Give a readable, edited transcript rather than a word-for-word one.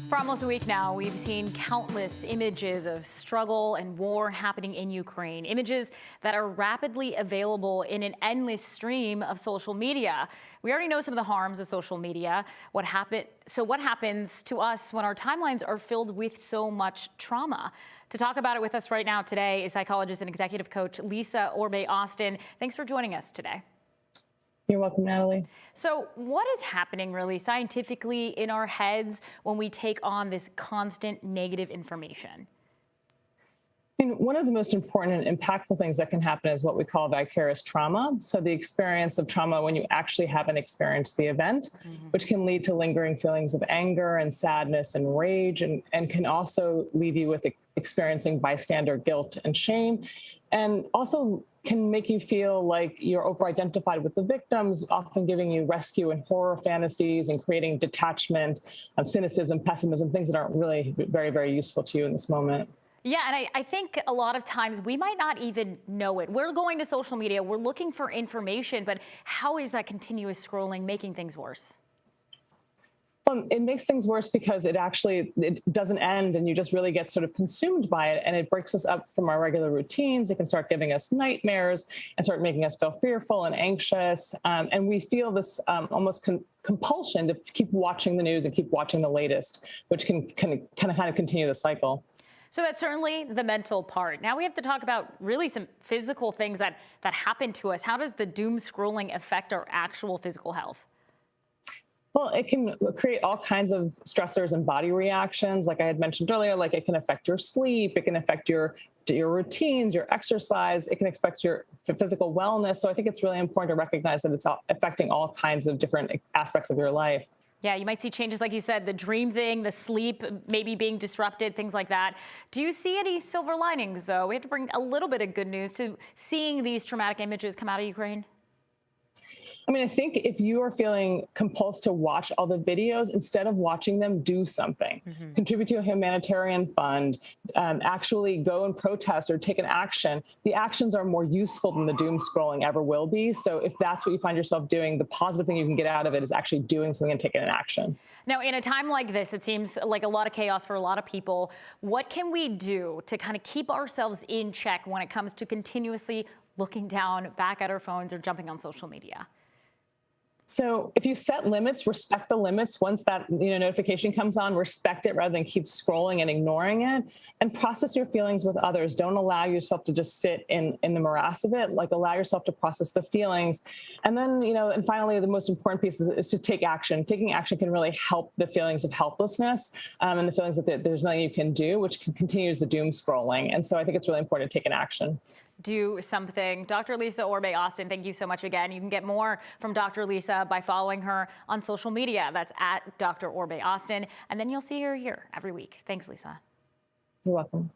For almost a week now, we've seen countless images of struggle and war happening in Ukraine, images that are rapidly available in an endless stream of social media. We already know some of the harms of social media. What happens to us when our timelines are filled with so much trauma? To talk about it with us right now today is psychologist and executive coach Lisa Orbe-Austin. Thanks for joining us today. You're welcome, Natalie. So what is happening really scientifically in our heads when we take on this constant negative information? I mean, one of the most important and impactful things that can happen is what we call vicarious trauma. So the experience of trauma when you actually haven't experienced the event, which can lead to lingering feelings of anger and sadness and rage, and can also leave you with experiencing bystander guilt and shame, and also can make you feel like you're over-identified with the victims, often giving you rescue and horror fantasies and creating detachment, cynicism, pessimism, things that aren't really very, very useful to you in this moment. Yeah, and I think a lot of times we might not even know it. We're going to social media, we're looking for information, but how is that continuous scrolling making things worse? It makes things worse because it doesn't end, and you just really get sort of consumed by it, and it breaks us up from our regular routines. It can start giving us nightmares and start making us feel fearful and anxious, and we feel this almost compulsion to keep watching the news and keep watching the latest, which can kind of continue the cycle. So that's certainly the mental part. Now we have to talk about really some physical things that happen to us. How does the doom scrolling affect our actual physical health? Well, it can create all kinds of stressors and body reactions. Like I had mentioned earlier, like it can affect your sleep, it can affect your routines, your exercise, it can affect your physical wellness. So I think it's really important to recognize that it's affecting all kinds of different aspects of your life. Yeah, you might see changes, like you said, the dream thing, the sleep maybe being disrupted, things like that. Do you see any silver linings, though? We have to bring a little bit of good news to seeing these traumatic images come out of Ukraine. I mean, I think if you are feeling compulsed to watch all the videos, instead of watching them, do something. Contribute to a humanitarian fund, actually go and protest or take an action. The actions are more useful than the doom scrolling ever will be. So if that's what you find yourself doing, the positive thing you can get out of it is actually doing something and taking an action. Now, in a time like this, it seems like a lot of chaos for a lot of people. What can we do to kind of keep ourselves in check when it comes to continuously looking down back at our phones or jumping on social media? So if you set limits, respect the limits. Once that notification comes on, respect it rather than keep scrolling and ignoring it, and process your feelings with others. Don't allow yourself to just sit in the morass of it. Like, allow yourself to process the feelings. And then, and finally, the most important piece is to take action. Taking action can really help the feelings of helplessness and the feelings that there's nothing you can do, which continues the doom scrolling. And so I think it's really important to take an action. Do something. Dr. Lisa Orbe-Austin, thank you so much again. You can get more from Dr. Lisa by following her on social media. That's at Dr. Orbe-Austin. And then you'll see her here every week. Thanks, Lisa. You're welcome.